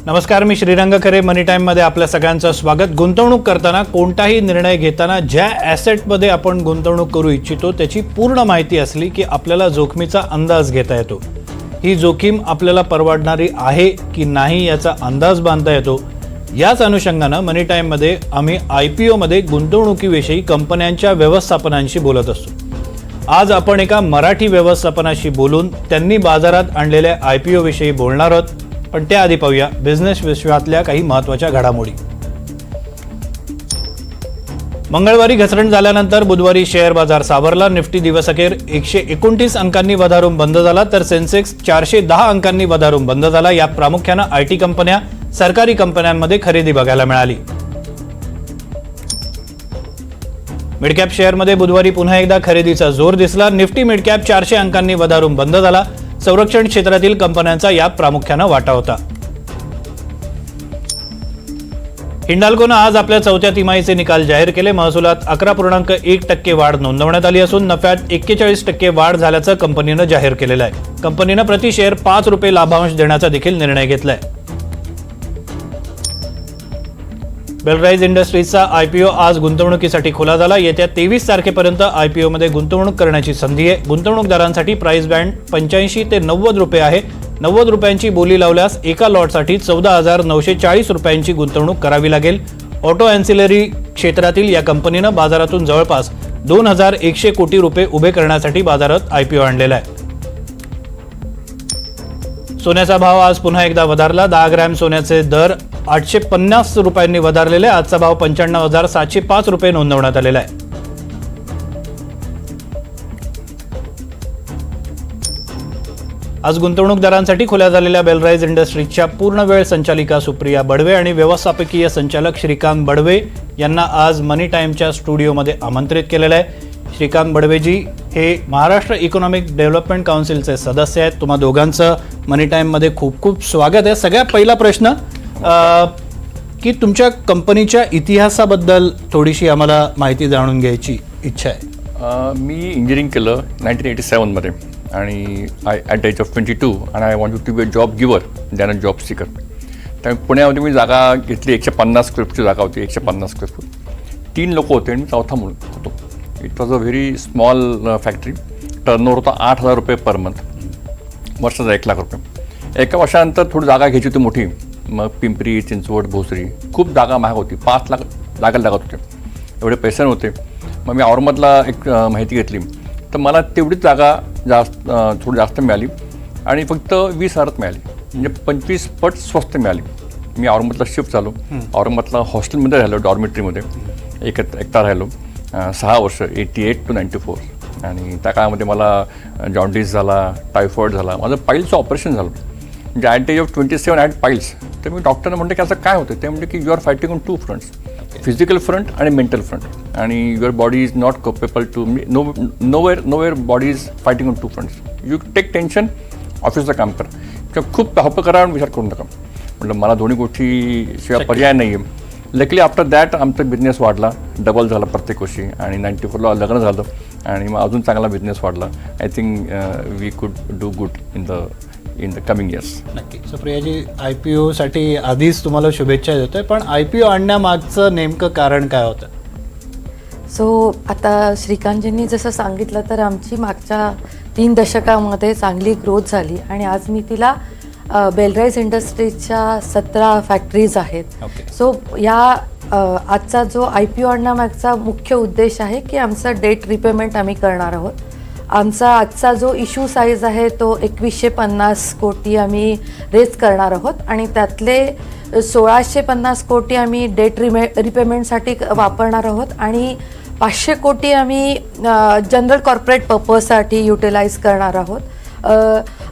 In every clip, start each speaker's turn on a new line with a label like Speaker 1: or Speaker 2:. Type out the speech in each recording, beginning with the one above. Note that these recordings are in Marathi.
Speaker 1: नमस्कार, मी श्रीरंग खरे. मनी टाईममध्ये आपल्या सगळ्यांचं स्वागत. गुंतवणूक करताना कोणताही निर्णय घेताना ज्या ॲसेटमध्ये आपण गुंतवणूक करू इच्छितो त्याची पूर्ण माहिती असली की आपल्याला जोखमीचा अंदाज घेता येतो. ही जोखीम आपल्याला परवडणारी आहे की नाही याचा अंदाज बांधता येतो. याच अनुषंगानं मनी टाईममध्ये आम्ही IPOमध्ये गुंतवणुकीविषयी कंपन्यांच्या व्यवस्थापनांशी बोलत असतो. आज आपण एका मराठी व्यवस्थापनाशी बोलून त्यांनी बाजारात आणलेल्या IPO विषयी बोलणार आहोत. पण त्याआधी पाहूया बिझनेस विश्वातल्या काही महत्त्वाच्या घडामोडी. मंगळवारी घसरण झाल्यानंतर बुधवारी शेअर बाजार सावरला. निफ्टी दिवसअखेर 129 अंकांनी वधारून बंद झाला, तर सेन्सेक्स 410 अंकांनी वधारून बंद झाला. यात प्रामुख्यानं IT कंपन्या, सरकारी कंपन्यांमध्ये खरेदी बघायला मिळाली. मिडकॅप शेअरमध्ये बुधवारी पुन्हा एकदा खरेदीचा जोर दिसला. निफ्टी मिडकॅप 400 अंकांनी वधारून बंद झाला. संरक्षण क्षेत्रातील कंपन्यांचा यात प्रामुख्यानं वाटा होता. हिंडाल्कोनं आज आपल्या चौथ्या तिमाहीचे निकाल जाहीर केले. महसुलात 11.1% वाढ नोंदवण्यात आली असून नफ्यात 41% वाढ झाल्याचं कंपनीनं जाहीर केलेलं आहे. कंपनीनं प्रति शेअर ₹5 लाभांश देण्याचा देखील निर्णय घेतलाय. बेलराईज इंडस्ट्रीजचा IPO आज गुंतवणुकीसाठी खुला झाला. येत्या 23 तारखेपर्यंत IPOमध्ये गुंतवणूक करण्याची संधी आहे. गुंतवणूकदारांसाठी प्राइस बँड ₹85 ते ₹90 आहे. ₹90 बोली लावल्यास एका लॉटसाठी ₹14,940 गुंतवणूक करावी लागेल. ऑटो ॲन्सिलरी क्षेत्रातील या कंपनीनं बाजारातून जवळपास ₹2,100 कोटी उभे करण्यासाठी बाजारात IPO आणलेला आहे. सोन्याचा भाव आज पुन्हा एकदा वधारला. 10 ग्रॅम सोन्याचे दर ₹850 वधारलेले. आजचा भाव ₹95,705 नोंदवण्यात आलेला आहे. आज गुंतवणूकदारांसाठी खुल्या झालेल्या बेलराईज इंडस्ट्रीजच्या पूर्णवेळ संचालिका सुप्रिया बडवे आणि व्यवस्थापकीय संचालक श्रीकांत बडवे यांना आज मनी टाईमच्या स्टुडिओमध्ये आमंत्रित केलेलं आहे. श्रीकांत बडवेजी हे महाराष्ट्र इकॉनॉमिक डेव्हलपमेंट काउन्सिलचे सदस्य आहेत. तुम्हा दोघांचं मनी टाईममध्ये खूप खूप स्वागत आहे. सगळ्यात पहिला प्रश्न की तुमच्या कंपनीच्या इतिहासाबद्दल थोडीशी आम्हाला माहिती जाणून घ्यायची इच्छा आहे.
Speaker 2: मी इंजिनिअरिंग केलं 1987 मध्ये आणि ॲट द एज ऑफ 22 आणि I want to be a job giver than a job seeker. त्यामुळे पुण्यामध्ये मी जागा घेतली. 150 स्क्वेअर फूटची जागा होती. 150 स्क्वेअर फूट. 3 लोक होते आणि मी चौथा म्हणून होतो. It was a very small factory. Turnover होता ₹8,000 पर मंथ. वर्षाचा ₹1,00,000. एका वर्षानंतर थोडी जागा घ्यायची होती मोठी. मग पिंपरी, चिंचवड, भोसरी खूप जागा महाग होती. 5 लाख लागत होते. एवढे पैसे नव्हते. मग मी औरंगाबादला एक माहिती घेतली तर मला तेवढीच जागा थोडी जास्त मिळाली आणि फक्त 20,000 मिळाली. म्हणजे 25 पट स्वस्त मिळाली. मी औरंगाबादला शिफ्ट झालो. औरंगाबादला हॉस्टेलमध्ये राहिलो, डॉर्मेटरीमध्ये एकटा राहिलो 6 वर्ष 88 to 94. आणि त्या काळामध्ये मला जॉन्डिस झाला, टायफॉईड झाला, माझं पाईल्सचं ऑपरेशन झालं. म्हणजे at the age of 27 at piles. तर मी डॉक्टरना म्हणते की असं काय होतं. ते म्हणजे की you are fighting on 2 fronts, physical front आणि मेंटल फ्रंट. आणि your body is not capable to nowhere body is fighting on 2 fronts. You take tension, ऑफिसचं काम कर किंवा खूप धावपळ करा आणि विचार करू नका. म्हटलं मला दोन्ही गोष्टीशिवाय पर्याय नाही आहे. लकीली आफ्टर दॅट आमचा बिझनेस वाढला, डबल झाला प्रत्येक वर्षी. आणि 94ला लग्न झालं आणि मग अजून चांगला बिझनेस वाढला. आय थिंक वी कुड do good in the coming years.
Speaker 1: नक्की. सुप्रियाजी, IPOसाठी आधीच तुम्हाला शुभेच्छा देतोय, पण IPO आणण्यामागचं नेमकं कारण काय होतं?
Speaker 3: आता श्रीकांतजींनी जसं सांगितलं तर आमची मागच्या 3 दशकामध्ये चांगली ग्रोथ झाली आणि आज मी तिला बेलराईज इंडस्ट्रीजच्या 17 फॅक्टरीज आहेत. या आजचा जो IPO आणण्यामागचा मुख्य उद्देश आहे की आमचं डेट रिपेमेंट आम्ही करणार आहोत. आमचा आजचा जो इश्यू साईज आहे तो 2150 कोटी आम्ही रेज करणार आहोत आणि त्यातले 1650 कोटी आम्ही डेट रिपेमेंटसाठी वापरणार आहोत आणि 500 कोटी आम्ही जनरल कॉर्पोरेट पर्पजसाठी युटिलाइज करणार आहोत.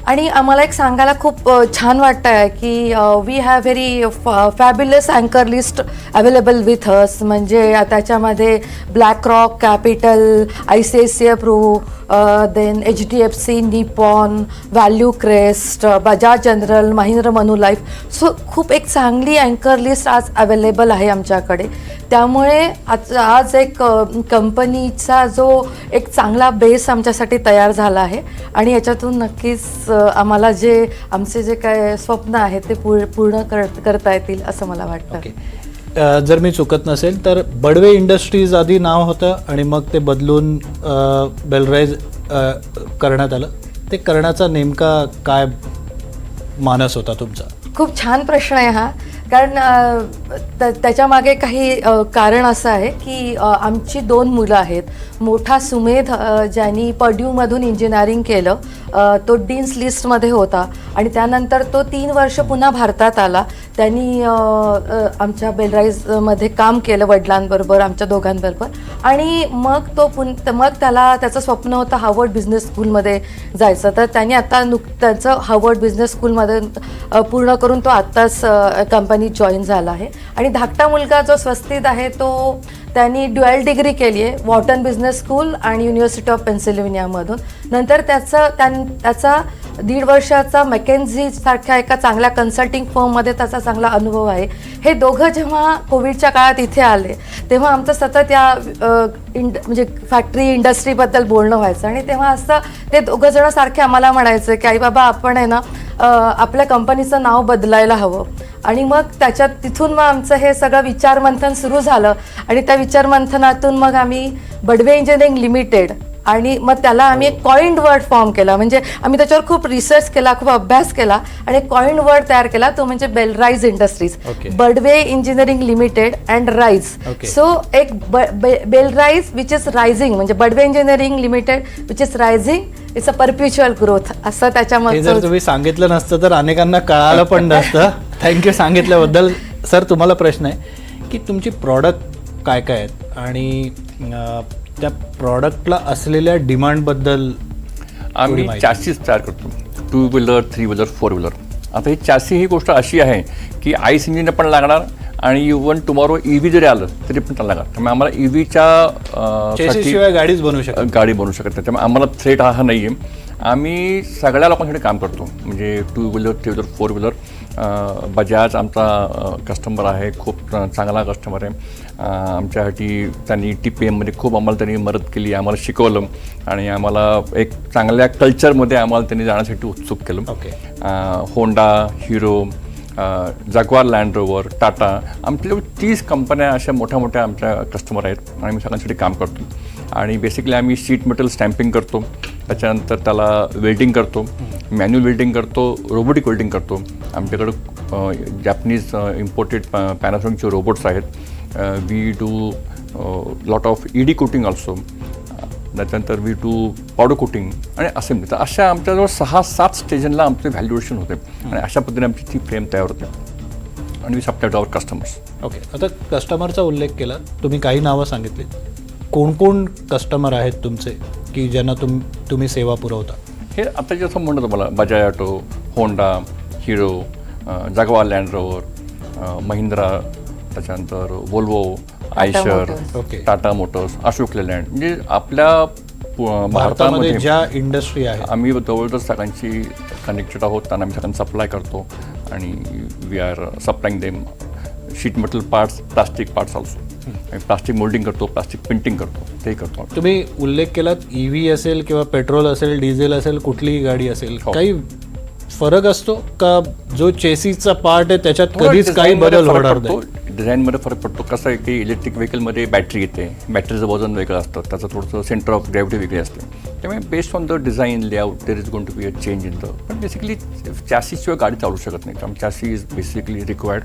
Speaker 3: आणि आम्हाला एक सांगायला खूप छान वाटतं आहे की वी हॅव व्हेरी फॅब्युलस अँकर लिस्ट अवेलेबल विथ अस. म्हणजे त्याच्यामध्ये BlackRock Capital, ICICI pro, then HDFC, Nippon, Value Crest, Bajaj General, Mahindra Manulife. खूप एक चांगली अँकर लिस्ट आज अवेलेबल आहे आमच्याकडे. त्यामुळे आज एक कंपनीचा जो एक चांगला बेस आमच्यासाठी तयार झाला आहे आणि याच्यातून नक्कीच आम्हाला जे आमचे जे काय स्वप्न आहेत ते पूर्ण करता येतील असं मला वाटतं.
Speaker 1: ओके, जर मी चुकत नसेल तर बडवे इंडस्ट्रीज आधी नाव होतं आणि मग ते बदलून बेलराईज करण्यात आलं. ते करण्याचा नेमका काय मानस होता तुमचा?
Speaker 3: खूप छान प्रश्न आहे हा, कारण त्याच्यामागे काही कारण असं आहे की आमची 2 मुलं आहेत. मोठा सुमेध ज्यांनी पर्ड्यूमधून इंजिनिअरिंग केलं, तो डीन्स लिस्टमध्ये होता आणि त्यानंतर तो 3 वर्ष पुन्हा भारतात आला. त्यांनी आमच्या बेलराईजमध्ये काम केलं वडिलांबरोबर, आमच्या दोघांबरोबर, आणि मग त्याला त्याचं स्वप्न होतं हार्वर्ड बिझनेस स्कूलमध्ये जायचं. तर त्यांनी आता त्याचं हार्वर्ड बिझनेस स्कूलमध्ये पूर्ण करून तो आत्ताच कंपनीत जॉईन झाला आहे. आणि धाकटा मुलगा जो स्वस्तित आहे तो त्यांनी ड्युअल डिग्री केली आहे वॉटन बिझनेस स्कूल आणि युनिव्हर्सिटी ऑफ पेन्सिल्व्हेनियामधून. नंतर त्याचा 1.5 वर्षाचा McKinsey सारख्या एका चांगल्या कन्सल्टिंग फर्ममध्ये त्याचा चांगला अनुभव आहे. हे दोघं जेव्हा कोविडच्या काळात इथे आले तेव्हा आमचं सतत या म्हणजे फॅक्टरी इंडस्ट्रीबद्दल बोलणं व्हायचं आणि तेव्हा असं ते दोघं जण सारखे आम्हाला म्हणायचं की आई बाबा आपण आहे ना आपल्या कंपनीचं नाव बदलायला हवं. आणि मग तिथून मग आमचं हे सगळं विचारमंथन सुरू झालं आणि त्या विचारमंथनातून मग आम्ही बडवे इंजिनिअरिंग लिमिटेड आणि मग त्याला आम्ही एक कॉइंड वर्ड फॉर्म केला. म्हणजे आम्ही त्याच्यावर खूप रिसर्च केला, खूप अभ्यास केला आणि एक कॉइंड वर्ड तयार केला, तो म्हणजे Belrise industries. Badve engineering limited and rise. So एक बेलराईज विच इज रायझिंग, म्हणजे Badve engineering limited which is rising, it's a perpetual growth, असं त्याच्यामध्ये.
Speaker 1: जर तुम्ही सांगितलं नसतं तर अनेकांना कळालं पण नसतं. थँक्यू सांगितल्याबद्दल. सर, तुम्हाला प्रश्न आहे की तुमची प्रॉडक्ट काय काय आहेत आणि त्या प्रॉडक्टला असलेल्या डिमांडबद्दल?
Speaker 2: आम्ही चॅसीस तयार करतो, 2 व्हीलर, 3 व्हीलर, 4 व्हीलर. आता ही चॅसी ही गोष्ट अशी आहे की आईस इंजिन पण लागणार आणि इव्हन टुमॉरो EV जरी आलं तरी पण त्याला लागणार. त्यामुळे आम्हाला EVच्या
Speaker 1: शिवाय गाडी बनवू
Speaker 2: शकत नाही. त्यामुळे आम्हाला थ्रेट हा नाही आहे. आम्ही सगळ्या लोकांसाठी काम करतो, म्हणजे 2 व्हीलर, 3 व्हीलर, 4 व्हीलर. बजाज आमचा कस्टमर आहे, खूप चांगला कस्टमर आहे. आमच्यासाठी त्यांनी TPMमध्ये खूप आम्हाला त्यांनी मदत केली, आम्हाला शिकवलं आणि आम्हाला एक चांगल्या कल्चरमध्ये आम्हाला त्यांनी जाण्यासाठी उत्सुक केलं. Honda, Hero, Jaguar Land Rover, Tata, आमच्याजवळ 30 कंपन्या अशा मोठ्या मोठ्या आमच्या कस्टमर आहेत आणि आम्ही सगळ्यांसाठी काम करतो. आणि बेसिकली आम्ही शीट मेटल स्टॅम्पिंग करतो, त्याच्यानंतर त्याला वेल्डिंग करतो, मॅन्युअल वेल्डिंग करतो, रोबोटिक वेल्डिंग करतो. आमच्याकडं जॅपनीज इम्पोर्टेड पॅनासॉनिकचे रोबोट्स आहेत. We do lot of ED coating also. त्याच्यानंतर वी डू पावडर कोटिंग आणि असेंब्ली. तर अशा आमच्याजवळ 6-7 स्टेजनला आमचे व्हॅल्युएशन होते आणि अशा पद्धतीने आमची ती फ्रेम तयार होते आणि we supply to our customers.
Speaker 1: Okay, आता कस्टमरचा उल्लेख केला तुम्ही, काही नावं सांगितली. कोण कोण कस्टमर आहेत तुमचे की ज्यांना तुम्ही सेवा पुरवता?
Speaker 2: हे आता जसं म्हणतो तुम्हाला, Bajaj auto, Honda, Hero, Jaguar Land Rover, Mahindra, त्याच्यानंतर Volvo, Eicher, Tata motors, Ashok Leyland. म्हणजे आपल्या भारतामध्ये
Speaker 1: ज्या इंडस्ट्री आहे
Speaker 2: आम्ही जवळजवळ सगळ्यांची कनेक्टेड आहोत, त्यांना आम्ही सगळ्यांना सप्लाय करतो आणि we are supplying them sheet metal parts, plastic parts also. Plastic moulding करतो, प्लास्टिक पेंटिंग करतो, ते करतो.
Speaker 1: तुम्ही उल्लेख केलात EV असेल किंवा पेट्रोल असेल, डिझेल असेल, कुठलीही गाडी असेल, काही फरक असतो का? जो चेसीचा पार्ट आहे त्याच्यात कधीच काही बदल होणार नाही?
Speaker 2: डिझाईनमध्ये फरक पडतो. कसं आहे की इलेक्ट्रिक व्हेकलमध्ये बॅटरी येते, बॅटरीचं वजन वेगळं असतं, त्याचं थोडंसं सेंटर ऑफ ग्रॅव्हिटी वेगळी असते. त्यामुळे based on the design layout there is going to be a change in the. पण बेसिकली चॅसीशिवाय गाडी चालू शकत नाही, त्यामुळे चॅसी इज बेसिकली रिक्वायर्ड.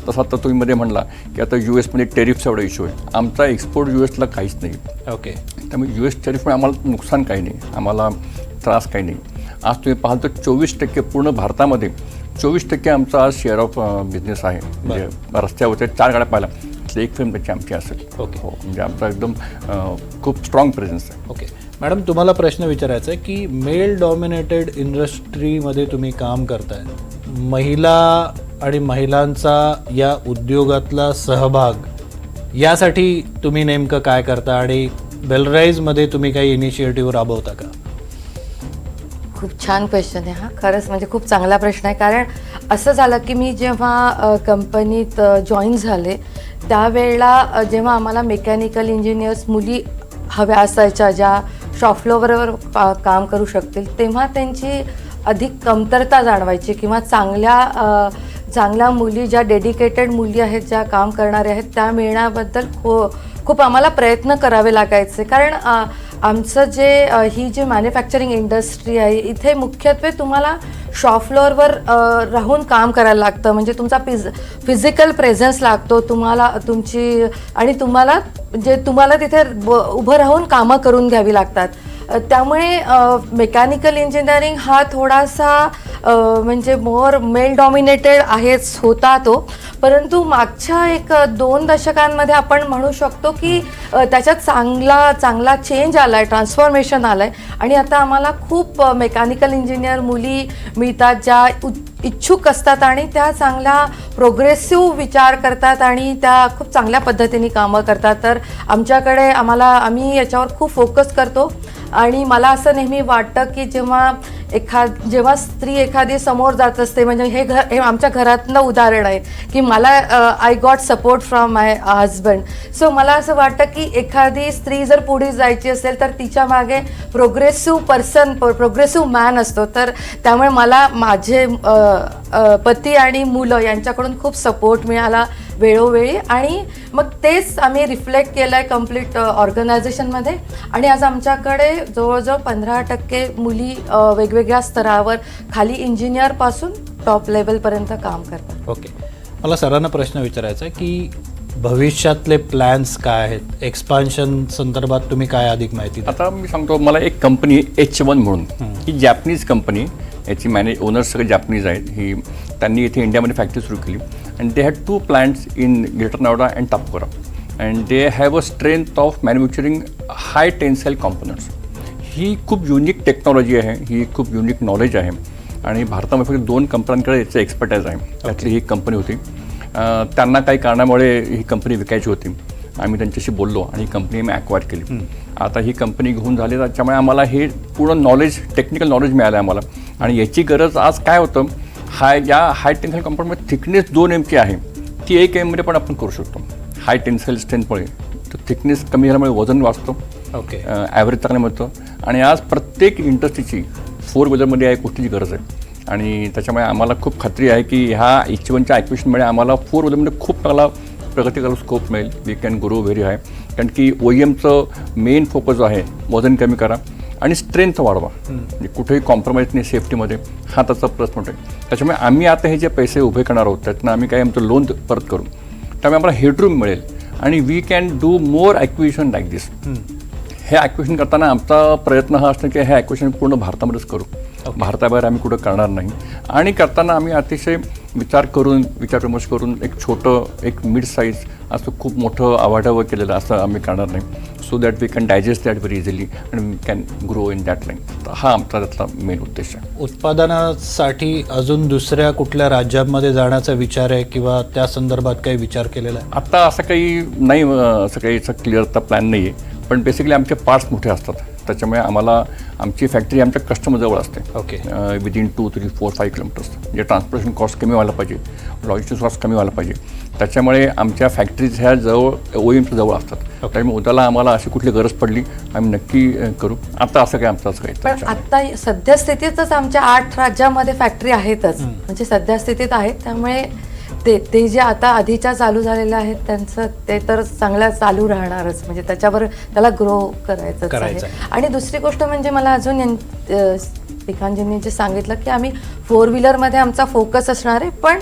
Speaker 2: तसं आता तुम्ही मध्ये म्हणला की आता US टेरिफचा एवढा इश्यू आहे. आमचा एक्सपोर्ट US काहीच नाही.
Speaker 1: ओके,
Speaker 2: त्यामुळे US टेरिफमुळे आम्हाला नुकसान काही नाही, आम्हाला त्रास काही नाही. आज तुम्ही पाहाल तर 24% पूर्ण भारतामध्ये 24% आमचा आज शेअर ऑफ बिझनेस आहे. म्हणजे रस्त्यावरच्या 4 गाड्या पाहिला तर 1 फिल्म त्याची आमची असेल.
Speaker 1: ओके,
Speaker 2: हो, म्हणजे आमचा एकदम खूप स्ट्रॉंग प्रेझेन्स आहे.
Speaker 1: ओके मॅडम, तुम्हाला प्रश्न विचारायचा आहे की मेल डॉमिनेटेड इंडस्ट्रीमध्ये तुम्ही काम करताय, महिला आणि महिलांचा या उद्योगातला सहभाग यासाठी तुम्ही नेमकं काय करता आणि बेलराईजमध्ये तुम्ही काही इनिशिएटिव्ह राबवता का?
Speaker 3: खूप छान क्वेश्चन आहे हा, खरंच म्हणजे खूप चांगला प्रश्न आहे. कारण असं झालं की मी जेव्हा कंपनीत जॉईन झाले त्यावेळेला जेव्हा आम्हाला मेकॅनिकल इंजिनियर्स मुली हव्या असायच्या ज्या शॉप फ्लोअरवर काम करू शकतील, तेव्हा त्यांची अधिक कमतरता जाणवायची किंवा चांगल्या मुली, ज्या डेडिकेटेड मुली आहेत, ज्या काम करणाऱ्या आहेत, त्या मिळण्याबद्दल खूप आम्हाला प्रयत्न करावे लागायचे. कारण आमचं ही जी मॅन्युफॅक्चरिंग इंडस्ट्री आहे, इथे मुख्यत्वे तुम्हाला शॉप फ्लोअरवर राहून काम करायला लागतं. म्हणजे तुमचा फिजिकल प्रेझेन्स लागतो तुम्हाला, तुम्हाला तिथे उभं राहून कामं करून घ्यावी लागतात. त्यामुळे मेकॅनिकल इंजिनिअरिंग हा थोडासा म्हणजे मोर मेल डॉमिनेटेड होता तो. परंतु मागच्या 1-2 दशकांमध्ये आपण म्हणू शकतो की त्याच्यात चांगला चेंज आला आहे, ट्रान्सफॉर्मेशन आलं आहे. आणि आता आम्हाला खूप मेकॅनिकल इंजिनियर मुली मिळतात ज्या इच्छुक असतात आणि त्या चांगल्या प्रोग्रेसिव्ह विचार करतात आणि त्या खूप चांगल्या पद्धतीने कामं करतात. तर आम्ही याच्यावर खूप फोकस करतो. आणि मला असं नेहमी वाटतं की जेव्हा स्त्री एखादी समोर जात असते, म्हणजे हे आमच्या घरातलं उदाहरण आहे की मला I got support from my husband. So मला असं वाटतं की एखादी स्त्री जर पुढे जायची असेल तर तिच्या मागे प्रोग्रेसिव्ह मॅन असतो. तर त्यामुळे मला माझे पती आणि मुलं यांच्याकडून खूप सपोर्ट मिळाला वेळोवेळी. आणि मग तेच आम्ही रिफ्लेक्ट केलं आहे कम्प्लीट ऑर्गनायझेशनमध्ये. आणि आज आमच्याकडे जवळजवळ 15% मुली वेगवेगळ्या स्तरावर, खाली इंजिनियरपासून टॉप लेवलपर्यंत काम करतात.
Speaker 1: ओके, मला सरांना प्रश्न विचारायचा आहे की भविष्यातले प्लॅन्स काय आहेत, एक्सपान्शन संदर्भात तुम्ही काय अधिक माहिती द्या?
Speaker 2: आता मी सांगतो, मला एक कंपनी H1 म्हणून, ही जॅपनीज कंपनी, याची ओनर्स सगळे जॅपनीज आहेत. त्यांनी इथे इंडियामध्ये फॅक्टरी सुरू केली. And they had 2 plants in Greater Noida and Tapukara. And they have a strength of manufacturing high tensile components. ही खूप युनिक टेक्नॉलॉजी आहे, ही खूप युनिक नॉलेज आहे. आणि भारतामध्ये फक्त 2 कंपन्यांकडे याचं एक्सपर्टाईज आहे. त्यातली ही कंपनी होती. त्यांना काही कारणामुळे ही कंपनी विकायची होती. आम्ही त्यांच्याशी बोललो आणि ही कंपनी आम्ही ॲक्वायर केली. आता ही कंपनी घेऊन झाली, त्याच्यामुळे आम्हाला हे पूर्ण नॉलेज, टेक्निकल नॉलेज मिळालं आहे आम्हाला. आणि याची गरज आज काय होतं, या हाय टेन्साईल कंपाऊंडमध्ये थिकनेस 2 mची आहे, ती 1 mमध्ये पण आपण करू शकतो. हाय टेन्साईल स्ट्रेंथमुळे तर थिकनेस कमी झाल्यामुळे वजन वाचतं.
Speaker 1: ओके,
Speaker 2: ॲव्हरेज चांगलं मिळतं. आणि आज प्रत्येक इंडस्ट्रीची 4 व्हीलरमध्ये या गोष्टीची गरज आहे. आणि त्याच्यामुळे आम्हाला खूप खात्री आहे की ह्या H1च्या ॲक्विजिशनमुळे आम्हाला 4 व्हीलरमध्ये खूप चांगला प्रगती करायला स्कोप मिळेल. We can grow very high. कारण की OEMचं मेन फोकस आहे वजन कमी करा आणि स्ट्रेंथ वाढवा. म्हणजे कुठेही कॉम्प्रोमाइज नाही सेफ्टीमध्ये, हा त्याचा प्लस पॉईंट आहे. त्याच्यामुळे आम्ही आता हे जे पैसे उभे करणार आहोत त्यातनं आम्ही काय आमचं लोन परत करू, त्यामुळे आम्हाला हेडरूम मिळेल आणि we can do more acquisition like this. हे ॲक्विजिशन करताना आमचा प्रयत्न हा असतो की हे ॲक्विजिशन पूर्ण भारतामध्येच करू, भारताबाहेर आम्ही कुठं करणार नाही. आणि करताना आम्ही अतिशय विचारविमर्श करून एक मिड साईज असं खूप मोठं आवाढावं केलेलं असं आम्ही करणार नाही. So that we can digest that very easily and we can grow in that line. हा आमचा त्यातला मेन उद्देश आहे.
Speaker 1: उत्पादनासाठी अजून दुसऱ्या कुठल्या राज्यांमध्ये जाण्याचा विचार आहे किंवा त्या संदर्भात काही विचार केलेला आहे?
Speaker 2: आता असं काही नाही, असं काही क्लिअरचा प्लॅन नाही आहे. पण बेसिकली आमचे पार्ट्स मोठे असतात, त्याच्यामुळे आम्हाला आमची फॅक्टरी आमच्या कस्टमरजवळ असते.
Speaker 1: Okay,
Speaker 2: within 2, 3, 4, 5 kilometres. म्हणजे ट्रान्सपोर्टेशन कॉस्ट कमी व्हायला पाहिजे, लॉजिस्टिक्स कॉस्ट कमी व्हायला पाहिजे. त्याच्यामुळे आमच्या फॅक्टरीज ह्या OEMच्या जवळ असतात. त्यामुळे उद्याला आम्हाला अशी कुठली गरज पडली आम्ही नक्की करू. आता असं काही आमचं असं काही.
Speaker 3: पण आता सध्या स्थितीतच आमच्या 8 राज्यामध्ये फॅक्टरी आहेतच, म्हणजे सध्या स्थितीत आहेत. त्यामुळे ते जे आता आधीच्या चालू झालेल्या आहेत त्यांचं ते तर चांगलं चालू राहणारच. म्हणजे त्याला ग्रो करायचं आहे. आणि दुसरी गोष्ट म्हणजे मला अजून पिकांजींनी जे सांगितलं की आम्ही 4 व्हीलरमध्ये आमचा फोकस असणार आहे, पण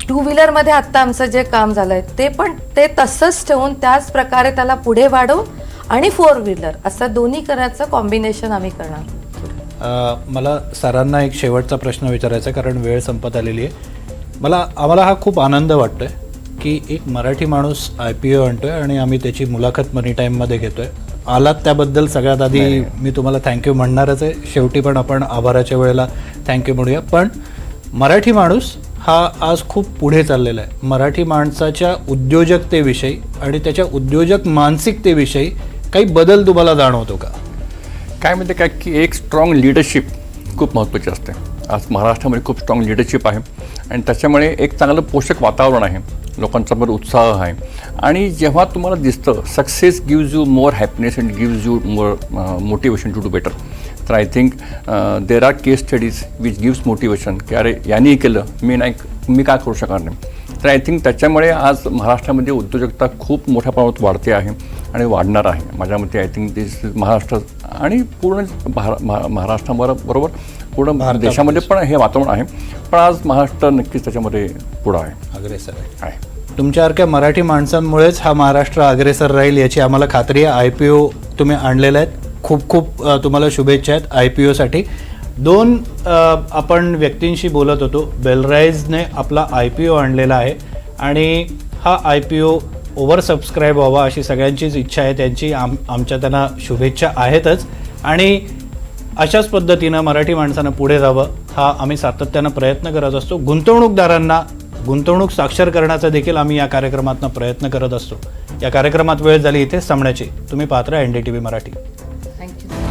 Speaker 3: 2 व्हीलरमध्ये आत्ता आमचं जे काम झालं आहे ते तसंच ठेवून त्याच प्रकारे त्याला पुढे वाढवून आणि 4 व्हीलर असं दोन्ही करायचं कॉम्बिनेशन आम्ही करणार.
Speaker 1: मला सरांना एक शेवटचा प्रश्न विचारायचा आहे, कारण वेळ संपत आलेली आहे. आम्हाला हा खूप आनंद वाटतो आहे की एक मराठी माणूस IPO आणतोय आणि आम्ही त्याची मुलाखत मनी टाईममध्ये घेतोय. आलात त्याबद्दल सगळ्यात आधी मी तुम्हाला थँक्यू म्हणणारच आहे. शेवटी पण आपण आभाराच्या वेळेला थँक्यू म्हणूया. पण मराठी माणूस हा आज खूप पुढे चाललेला आहे. मराठी माणसाच्या उद्योजकतेविषयी आणि त्याच्या उद्योजक मानसिकतेविषयी काही बदल तुम्हाला जाणवतो का?
Speaker 2: काय म्हणते काय की एक स्ट्रॉंग लिडरशिप खूप महत्त्वाची असते. आज महाराष्ट्रामध्ये खूप स्ट्रॉंग लिडरशिप आहे आणि त्याच्यामुळे एक चांगलं पोषक वातावरण आहे, लोकांच्याबरोबर उत्साह आहे. आणि जेव्हा तुम्हाला दिसतं success gives you more happiness and gives you more motivation to do better. तर I think there are case studies which gives motivation की अरे यांनी केलं, मी काय करू शकणार नाही. तर आय थिंक त्याच्यामुळे आज महाराष्ट्रामध्ये उद्योजकता खूप मोठ्या प्रमाणात वाढते आहे आणि वाढणार आहे. माझ्या मते आय थिंक दिस महाराष्ट्र आणि पूर्ण महाराष्ट्राबरोबर पूर्ण देशामध्ये पण हे वातावरण आहे. पण आज महाराष्ट्र नक्कीच त्याच्यामध्ये पुढं आहे,
Speaker 1: अग्रेसर आहे.
Speaker 2: आहे.
Speaker 1: मराठी माणसांमुळेच हा महाराष्ट्र अग्रेसर राहील याची आम्हाला खात्री आहे. IPO तुम्ही आणलेला आहेत, खूप खूप तुम्हाला शुभेच्छा आहेत IPOसाठी. 2 आपण व्यक्तींशी बोलत होतो. बेलराईजने आपला IPO आणलेला आहे आणि हा IPO ओव्हर सबस्क्राईब व्हावा अशी सगळ्यांचीच इच्छा आहे. त्यांची आमच्या त्यांना शुभेच्छा आहेतच. आणि अशाच पद्धतीनं मराठी माणसानं पुढे जावं हा आम्ही सातत्यानं प्रयत्न करत असतो. गुंतवणूकदारांना गुंतवणूक साक्षर करण्याचा देखील आम्ही या कार्यक्रमातून प्रयत्न करत असतो. या कार्यक्रमात वेळ झाली इथेच थांबण्याची. तुम्ही पाहत राहा NDTV मराठी.
Speaker 3: थँक्यू.